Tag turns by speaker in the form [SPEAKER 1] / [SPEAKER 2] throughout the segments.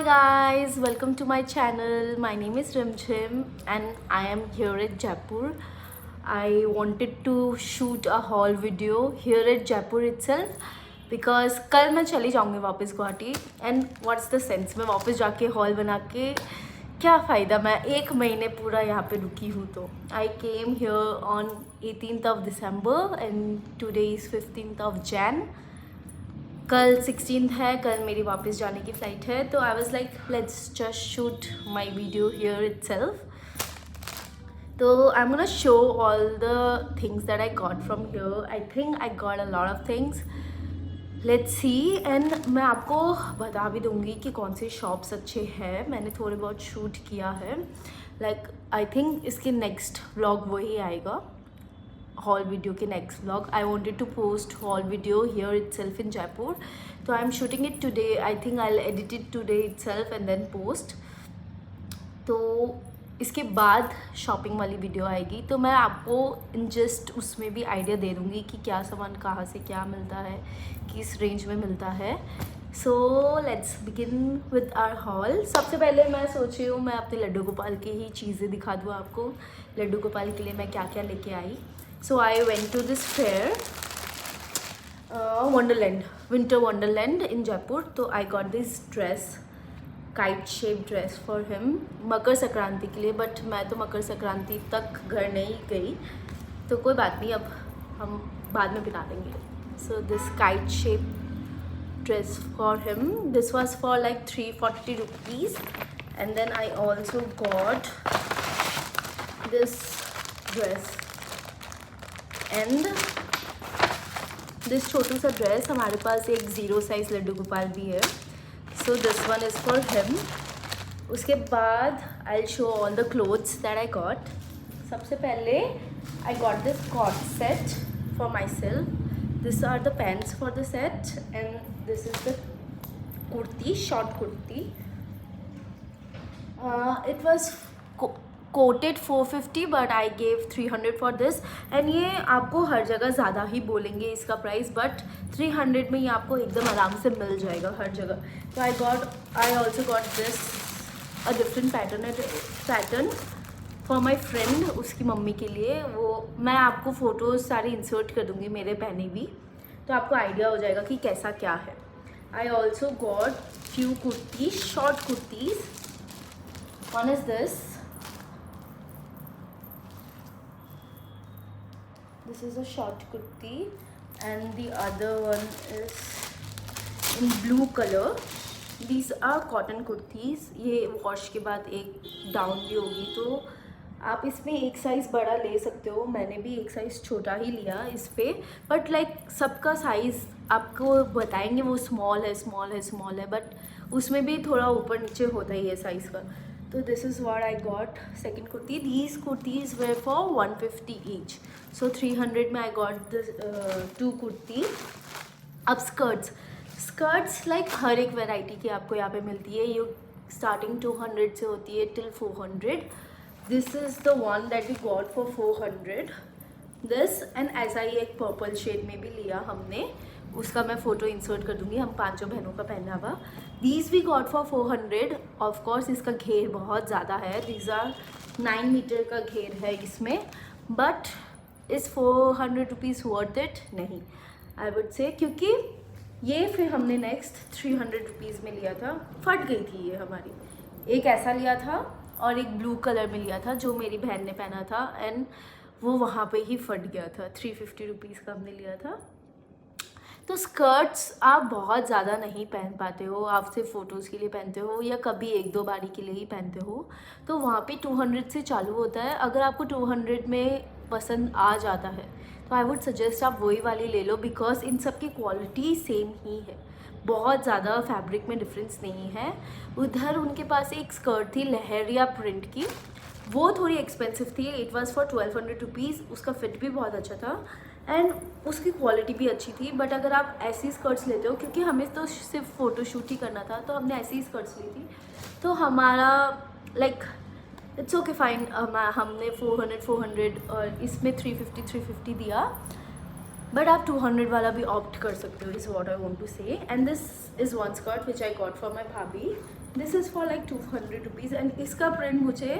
[SPEAKER 1] Hi guys, welcome to my channel. My name is Rimchim and I am here at Jaipur. I wanted to shoot a haul video here at Jaipur itself because कल मैं चली जाऊँगी वापस Guwahati and what's the sense मैं वापस जाके haul बना के क्या फ़ायदा। मैं एक महीने पूरा यहाँ पे रुकी हूँ तो I came here on 18th of December and today is 15th of Jan. कल 16th है, कल मेरी वापस जाने की फ़्लाइट है तो I was like let's just shoot my video here itself. तो I am gonna show all the things that I got from here. I think I got a lot of things. Let's see. And मैं आपको बता भी दूंगी कि कौन से shops अच्छे हैं. मैंने थोड़े बहुत शूट किया है. लाइक आई थिंक इसके नेक्स्ट व्लॉग वही आएगा, haul video के next vlog. I wanted to post haul video here itself in Jaipur, so I'm shooting it today. I think I'll edit it today itself and then post. तो इसके बाद shopping वाली video आएगी तो मैं आपको in just उसमें भी आइडिया दे दूँगी कि क्या सामान कहाँ से क्या मिलता है, किस रेंज में मिलता है. So let's begin with our haul. सबसे पहले मैं सोच रही हूँ मैं अपने लड्डू गोपाल की ही चीज़ें दिखा दूँ आपको. लड्डू गोपाल के लिए मैं क्या क्या लेके आई. So I went to this fair, Wonderland, Winter Wonderland in Jaipur. So I got this dress, kite shaped dress for him, Makar Sankranti के लिए. बट मैं तो मकर संक्रांति तक घर नहीं गई तो कोई बात नहीं, अब हम बाद में बना देंगे. So this kite shaped dress for him. This was for like 340 rupees. And then I also got this dress. And this छोटू सा ड्रेस. हमारे पास एक 0 साइज़ लड्डू गोपाल भी है, so this one is for him. उसके बाद I will show all the clothes that I got. सबसे पहले I got this cord set for myself. This are the pants for the set and this is the kurti, short kurti. It was quoted 450 but I gave 300 for this. And ये आपको हर जगह ज़्यादा ही बोलेंगे इसका price, but 300 में ये आपको एकदम आराम से मिल जाएगा हर जगह. तो आई also got this a different pattern for my friend, उसकी मम्मी के लिए. वो मैं आपको फ़ोटोज़ सारी इंसर्ट कर दूँगी मेरे पहने भी, तो आपको आइडिया हो जाएगा कि कैसा क्या है. आई also got few kurtis, short kurtis. One is this. This is a short kurti and the other one is in blue color. These are cotton kurtis. ये वॉश के बाद एक डाउन भी होगी तो आप इसमें एक साइज़ बड़ा ले सकते हो. मैंने भी एक साइज़ छोटा ही लिया इस पे, बट लाइक सबका साइज़ आपको बताएंगे वो स्मॉल है, बट उसमें भी थोड़ा ऊपर नीचे होता ही है साइज़ का. तो this is what I got. Second kurti. These kurtis were for 150 each, so 300 में आई गॉट दिस 2 कुर्ती. अब स्कर्ट्स लाइक हर एक वेराइटी की आपको यहाँ पे मिलती है. ये स्टार्टिंग 200 से होती है till 400. This is the one that we got for 400. This and ऐसा ही एक पर्पल शेड में भी लिया हमने, उसका मैं फ़ोटो इंसर्ट कर दूँगी. हम 5 बहनों का पहना हुआ. These we got for 400. Of course इसका घेर बहुत ज़्यादा है. दीज आर 9 मीटर का घेर है इसमें, but is 400 rupees worth it? नहीं, आई वुड से, क्योंकि ये फिर हमने नेक्स्ट 300 रुपीज़ में लिया था. फट गई थी ये हमारी. एक ऐसा लिया था और एक ब्लू कलर में लिया था जो मेरी बहन ने पहना था, एंड वो वहाँ पे ही फट गया था. 350 रुपीज़ का हमने लिया था. तो स्कर्ट्स आप बहुत ज़्यादा नहीं पहन पाते हो, आप सिर्फ फ़ोटोज़ के लिए पहनते हो या कभी 1-2 बारी के लिए ही पहनते हो, तो वहाँ पे 200 से चालू होता है. अगर आपको 200 में पसंद आ जाता है तो आई वुड सजेस्ट आप वही वाली ले लो, बिकॉज इन सब की क्वालिटी सेम ही है, बहुत ज़्यादा फैब्रिक में डिफरेंस नहीं है. उधर उनके पास एक स्कर्ट थी लहरिया प्रिंट की, वो थोड़ी एक्सपेंसिव थी. It was for 1200 rupees. उसका फिट भी बहुत अच्छा था एंड उसकी क्वालिटी भी अच्छी थी. बट अगर आप ऐसी स्कर्ट्स लेते हो, क्योंकि हमें तो सिर्फ फ़ोटोशूट ही करना था तो हमने ऐसी स्कर्ट्स ली थी, तो हमारा लाइक इट्स ओके फाइन. हमने 400 और इसमें 350 दिया. बट आप 200 वाला भी ऑप्ट कर सकते हो, is what I want to say. And this is one skirt which I got for my bhabhi. This is for like 200 rupees and इसका प्रिंट मुझे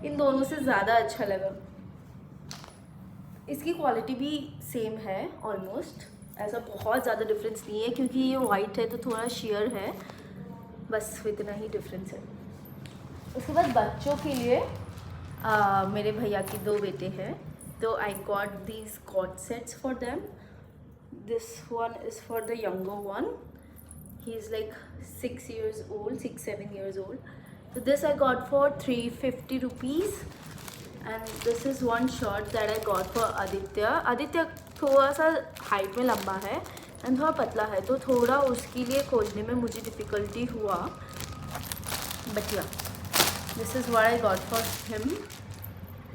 [SPEAKER 1] इन दोनों से ज़्यादा अच्छा लगा। इसकी क्वालिटी भी सेम है ऑलमोस्ट, ऐसा बहुत ज़्यादा डिफरेंस नहीं है क्योंकि ये वाइट है तो थोड़ा शेयर है, बस इतना ही डिफरेंस है। उसके बाद बच्चों के लिए मेरे भैया की 2 बेटे हैं तो I got these cord sets for them. This one is for the younger one, he is like 6 years old, 6-7 years old. So this I got for 350 rupees and this is one shirt that I got for Aditya. Aditya थोड़ा सा height में लंबा है and थोड़ा पतला है तो थोड़ा उसके लिए खोलने में मुझे डिफ़िकल्टी हुआ, बट या this is what I got for him.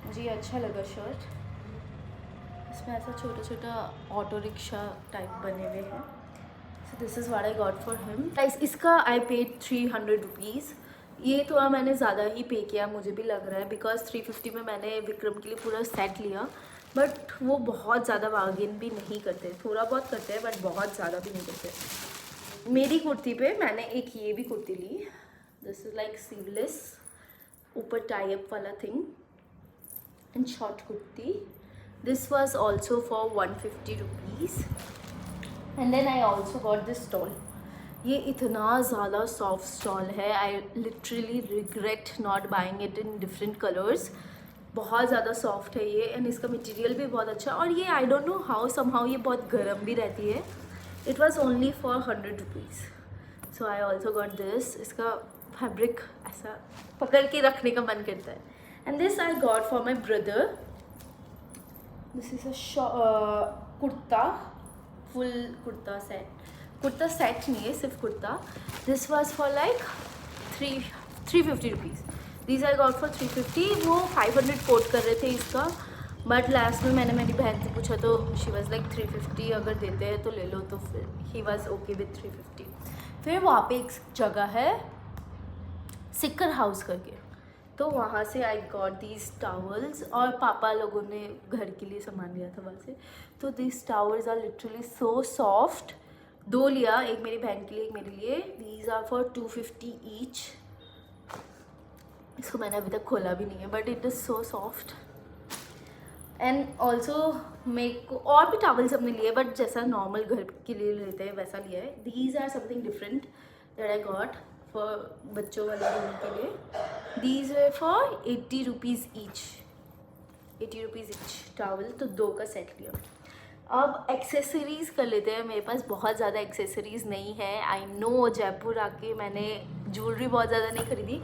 [SPEAKER 1] मुझे ये अच्छा लगा शर्ट, इसमें ऐसा छोटा छोटा ऑटो रिक्शा टाइप बने हुए हैं। So this is what I got for him. Guys, इसका I paid 300 rupees. ये थोड़ा मैंने ज़्यादा ही पे किया मुझे भी लग रहा है बिकॉज 350 में मैंने विक्रम के लिए पूरा सेट लिया, बट वो बहुत ज़्यादा बार्गेन भी नहीं करते, थोड़ा बहुत करते हैं बट बहुत ज़्यादा भी नहीं करते। मेरी कुर्ती पे मैंने एक ये भी कुर्ती ली, दिस इज़ लाइक स्लीवलेस, ऊपर टाई अप वाला thing and short kurti. This was also for 150 rupees and then I also got this stole. ये इतना ज़्यादा सॉफ्ट स्टॉल है, I literally regret not buying it in different colours. बहुत ज़्यादा soft है ये एंड इसका मटेरियल भी बहुत अच्छा, और ये I don't know how somehow ये बहुत गर्म भी रहती है। It was only for 100 rupees, so I also got this. इसका फैब्रिक ऐसा पकड़ के रखने का मन करता है। And this I got for my brother, this is a kurta, full kurta set नहीं है, सिर्फ kurta. This was for like 350 rupees. This I got for 350। वो 500 कोट कर रहे थे इसका, बट लास्ट में मैंने मेरी बहन से पूछा तो शी वॉज लाइक 350 अगर देते हैं तो ले लो, तो फिर ही वॉज ओके विथ 350। फिर वहाँ पे एक जगह है सिक्कर हाउस करके, तो वहाँ से आई गॉट दीज टावल्स, और पापा लोगों ने घर के लिए सामान लिया था वहाँ से। तो these towels are literally so soft. 2 लिया, एक मेरी बहन के लिए एक मेरे लिए। These are for 250 each. इसको मैंने अभी तक खोला भी नहीं है, but it is so soft. And also मेरे को और भी टावल्स हमने लिए, बट जैसा नॉर्मल घर के लिए लेते हैं वैसा लिया है। These are something different that I got for बच्चों वाले रूम के लिए। These were for 80 rupees each, 80 rupees each towel, तो 2 का सेट लिया। अब एक्सेसरीज़ कर लेते हैं। मेरे पास बहुत ज़्यादा एक्सेसरीज़ नहीं है। आई नो जयपुर आके मैंने ज्वेलरी बहुत ज़्यादा नहीं खरीदी,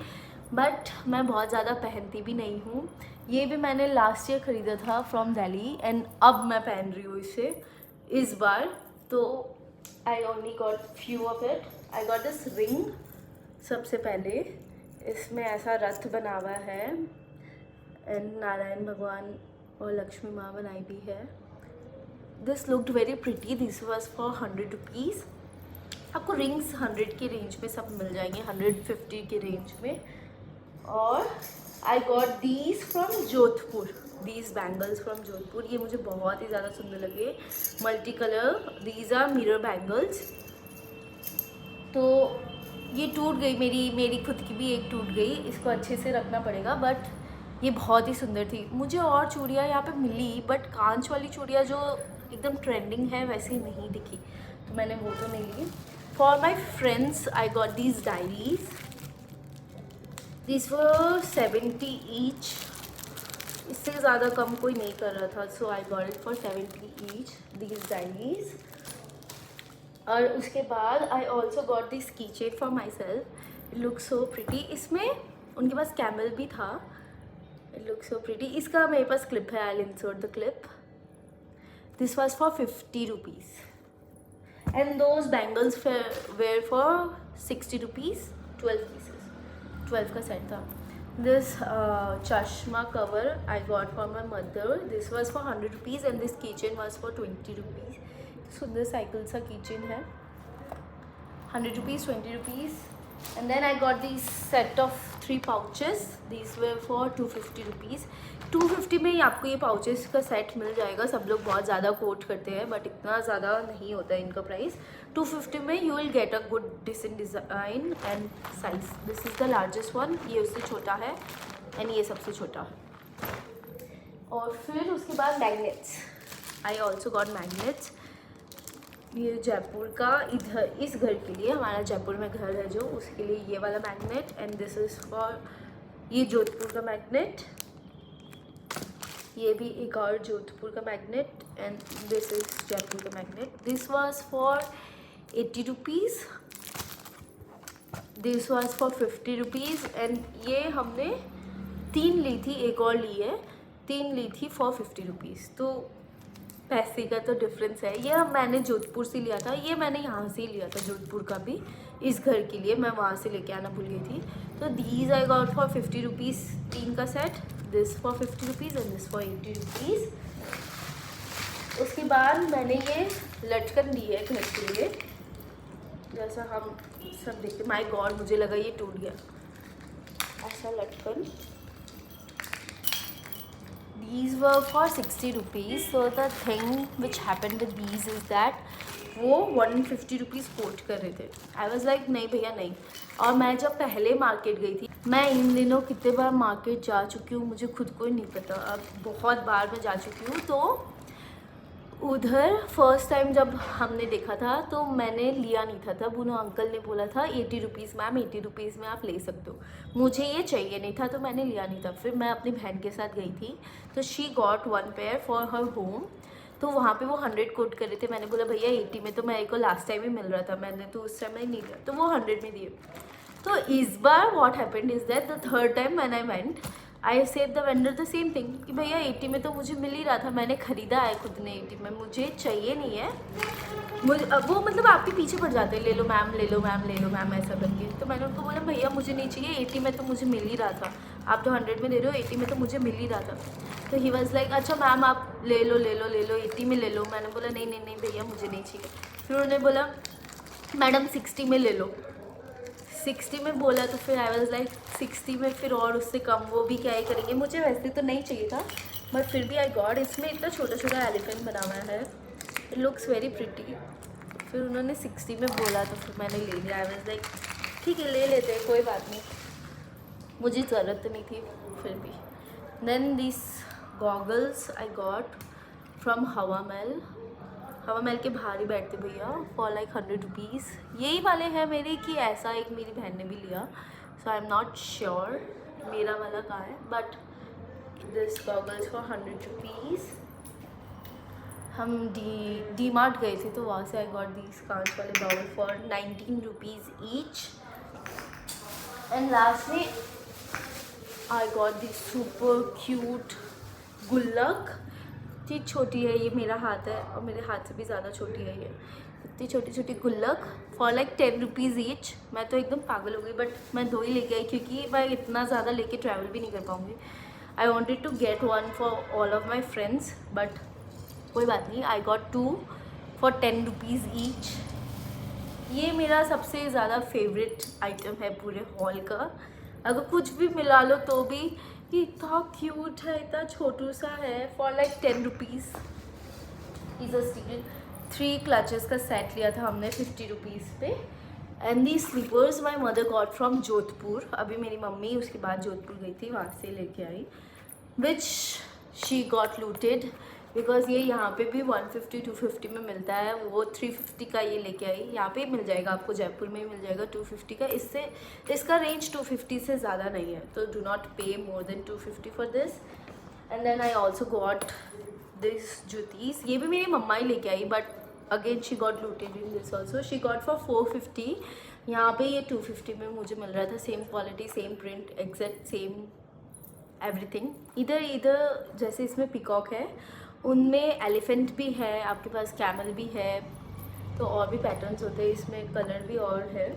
[SPEAKER 1] बट मैं बहुत ज़्यादा पहनती भी नहीं हूँ। ये भी मैंने लास्ट ईयर ख़रीदा था फ्रॉम दिल्ली एंड अब मैं पहन रही हूँ इसे इस बार। तो I only got few of it. I got this ring. सबसे पहले इसमें ऐसा रथ बना हुआ है एंड नारायण भगवान और लक्ष्मी माँ बनाई भी है। This looked very pretty. This was for 100 rupees. आपको रिंग्स 100 के रेंज में सब मिल जाएंगे, 150 के रेंज में। और I got these from Jodhpur, these bangles from Jodhpur. ये मुझे बहुत ही ज़्यादा सुंदर लगे, multi colour. These are mirror bangles. तो ये टूट गई, मेरी खुद की भी एक टूट गई, इसको अच्छे से रखना पड़ेगा, बट ये बहुत ही सुंदर थी। मुझे और चूड़ियाँ यहाँ पे मिली, बट कांच वाली चूड़ियाँ जो एकदम ट्रेंडिंग है वैसी नहीं दिखी, तो मैंने वो तो नहीं ली। For my friends I got these diaries. This were 70 each. इससे ज़्यादा कम कोई नहीं कर रहा था, so I got it for 70 each these diaries. और उसके बाद आई ऑल्सो गॉट दिस की chain for myself. It look so pretty. इसमें उनके पास कैमल भी था। It look so pretty. इसका मेरे पास क्लिप है, I will insert the clip. This was for 50 rupees and those bangles were for 60 rupees. 12 pieces, 12 का सेट था। दिस चश्मा cover I got for my mother. This was for 100 rupees and this की chain was for 20 rupees. सुंदर साइकिल सा किचन है। 100 rupees, 20 rupees. And then I got this set of 3 pouches, these were for 250 rupees. 250 में ही आपको ये पाउचेस का सेट मिल जाएगा। सब लोग बहुत ज़्यादा कोट करते हैं बट इतना ज़्यादा नहीं होता है इनका प्राइस। 250 में you will get a good decent design and size. This is the largest one, ये उससे छोटा है एंड ये सबसे छोटा। और फिर उसके बाद मैग्नेट्स, आई ऑल्सो गॉट मैग्नेट्स। ये जयपुर का, इधर इस घर के लिए, हमारा जयपुर में घर है जो, उसके लिए ये वाला magnet. And this is for, ये जोधपुर का मैग्नेट, ये भी एक और जोधपुर का magnet. And this is Jaipur का magnet. This was for 80 rupees, this was for 50 rupees. And ये हमने 3 ली थी, एक और ली है, 3 ली थी फॉर 50 रुपीज़। तो पैसे का तो डिफरेंस है। ये मैंने जोधपुर से लिया था, ये मैंने यहाँ से ही लिया था जोधपुर का भी, इस घर के लिए मैं वहाँ से लेके आना भूल गई थी। तो these I got for 50 rupees, 3 का set, this for 50 rupees and this for 80 rupees. उसके बाद मैंने ये लटकन ली है घर के लिए, जैसा हम सब देखते। माय गॉड, मुझे लगा ये टूट गया, ऐसा लटकन। These were for 60 rupees. So the thing which happened with these is that वो 150 रुपीज़ कोट कर रहे थे। आई वॉज लाइक नहीं भैया नहीं। और मैं जब पहले मार्केट गई थी, मैं इन दिनों कितने बार मार्केट जा चुकी हूँ मुझे खुद को ही नहीं पता, अब बहुत बार मैं जा चुकी हूँ। तो उधर फर्स्ट टाइम जब हमने देखा था तो मैंने लिया नहीं था, तब उन्होंने अंकल ने बोला था 80 रुपीज़ मैम, 80 रुपीज़ में आप ले सकते हो। मुझे ये चाहिए नहीं था तो मैंने लिया नहीं था। फिर मैं अपनी बहन के साथ गई थी तो she got 1 pair for her home. तो वहाँ पे वो 100 कोट कर रहे थे। मैंने बोला भैया 80 में तो मेरे को लास्ट टाइम ही मिल रहा था, मैंने तो उस टाइम नहीं लिया, तो वो 100 में दिए। तो इस बार what happened is that the third time when I went, I said the vendor the same thing कि भैया 80 में तो मुझे मिल ही रहा था, मैंने ख़रीदा है खुद ने 80 में, मुझे चाहिए नहीं है। मुझे अब वो मतलब आपके पीछे पड़ जाते हैं, ले लो मैम, ले लो मैम, ले लो मैम, ऐसा करके। तो मैंने उनको बोला भैया मुझे नहीं चाहिए, 80 में तो मुझे मिल ही रहा था, आप तो 100 में दे रहे हो, 80 में तो मुझे मिल ही रहा था। तो ही वॉज लाइक अच्छा मैम आप ले लो ले लो ले लो, 80 में ले लो। मैंने बोला नहीं नहीं नहीं भैया मुझे नहीं चाहिए। फिर उन्होंने बोला मैडम 60 में ले लो। 60 में बोला तो फिर आई वाज लाइक 60 में फिर और उससे कम वो भी क्या ही करेंगे, मुझे वैसे तो नहीं चाहिए था बट फिर भी आई गॉड। इसमें इतना छोटा छोटा एलिफेंट बना हुआ है, इट लुक्स वेरी प्रिटी। फिर उन्होंने 60 में बोला तो फिर मैंने ले लिया। आई वाज लाइक ठीक है ले लेते हैं, कोई बात नहीं, मुझे ज़रूरत नहीं थी फिर भी। Then this goggles I got from Hawa Mahal. हवा महल के बाहर ही बैठते भैया फॉर लाइक 100 रुपीज़। यही वाले हैं मेरे कि ऐसा एक मेरी बहन ने भी लिया, सो आई एम नॉट श्योर मेरा वाला कहाँ है, but this goggles for 100 rupees. हम डी मार्ट गए थे तो वहाँ से आई गॉट दीज कांच वाले bowl for 19 rupees each. And lastly I got this super cute गुल्लक। इतनी छोटी है ये, मेरा हाथ है और मेरे हाथ से भी ज़्यादा छोटी है ये। इतनी छोटी छोटी गुल्लक फॉर लाइक 10 रुपीज़ ईच। मैं तो एकदम पागल हो गई बट मैं 2 ही लेके आई क्योंकि मैं इतना ज़्यादा लेके ट्रैवल भी नहीं कर पाऊँगी। I wanted to get 1 for all of my friends but कोई बात नहीं, I got 2 for 10 rupees each. ये मेरा सबसे ज़्यादा फेवरेट आइटम है पूरे हॉल का। अगर कुछ भी मिला लो तो भी ये इतना क्यूट है, इतना छोटू सा है for like 10 rupees. Is a steel 3 clutches का सेट लिया था हमने 50 रुपीज़ पे। And the slippers my mother got from Jodhpur. अभी मेरी मम्मी उसके बाद जोधपुर गई थी, वहाँ से लेके आई, which she got looted because ये यहाँ पे भी 150-250 में मिलता है, वो 350 का ये लेके आई। यहाँ पे मिल जाएगा आपको, जयपुर में ही मिल जाएगा 250 का। इससे इसका रेंज 250 से ज़्यादा नहीं है, तो do not pay more than 250 for this. And then I also got this juttis. ये भी मेरी मम्मा ही लेके आई but again she got looted in this also. She got for 450, यहाँ पे ये 250 में मुझे मिल रहा था। Same quality, same print, exact same everything. इधर जैसे इसमें पिकॉक है, उनमें एलिफेंट भी है, आपके पास कैमल भी है, तो और भी पैटर्न्स होते हैं इसमें, कलर भी और है।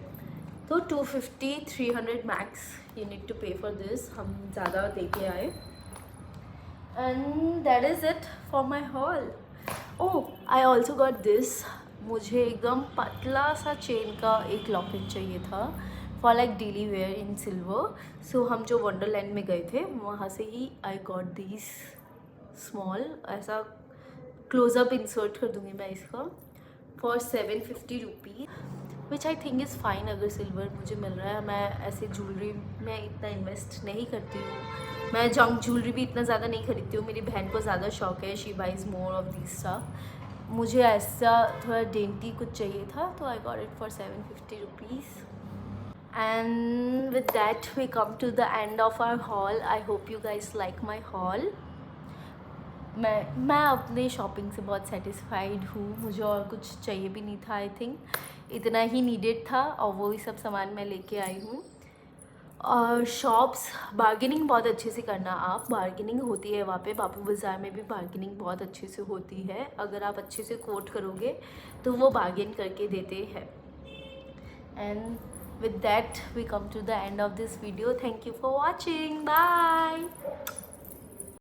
[SPEAKER 1] तो 250-300 मैक्स यू नीड टू पे फॉर दिस। हम ज़्यादा दे के आए। And that is it for my hall. Oh I also got this. मुझे एकदम पतला सा चेन का एक लॉकेट चाहिए था for like daily wear in silver. So हम जो वंडरलैंड में गए थे वहाँ से ही आई गॉट दिस स्मॉल. ऐसा क्लोजअप इंसर्ट कर दूँगी मैं इसका. For 750 rupees, which I think is fine. अगर सिल्वर मुझे मिल रहा है, मैं ऐसे ज्वेलरी में इतना इन्वेस्ट नहीं करती हूँ. मैं जंक ज्वेलरी भी इतना ज़्यादा नहीं खरीदती हूँ. मेरी बहन को ज़्यादा शौक है, she buys more of this stuff. मुझे ऐसा थोड़ा डेंटी कुछ चाहिए था, तो I got it for 750 rupees. And with that we come to the end of our haul. I hope you guys like my haul. मैं अपने शॉपिंग से बहुत सेटिस्फाइड हूँ. मुझे और कुछ चाहिए भी नहीं था. आई थिंक इतना ही नीडेड था और वो ही सब सामान मैं लेके आई हूँ. और शॉप्स बार्गेनिंग बहुत अच्छे से करना. आप बार्गेनिंग होती है वहाँ पे. बापू बाज़ार में भी बार्गेनिंग बहुत अच्छे से होती है. अगर आप अच्छे से कोट करोगे तो वो बार्गेन करके देते हैं. And with that we come to the end of this video. Thank you for watching. Bye.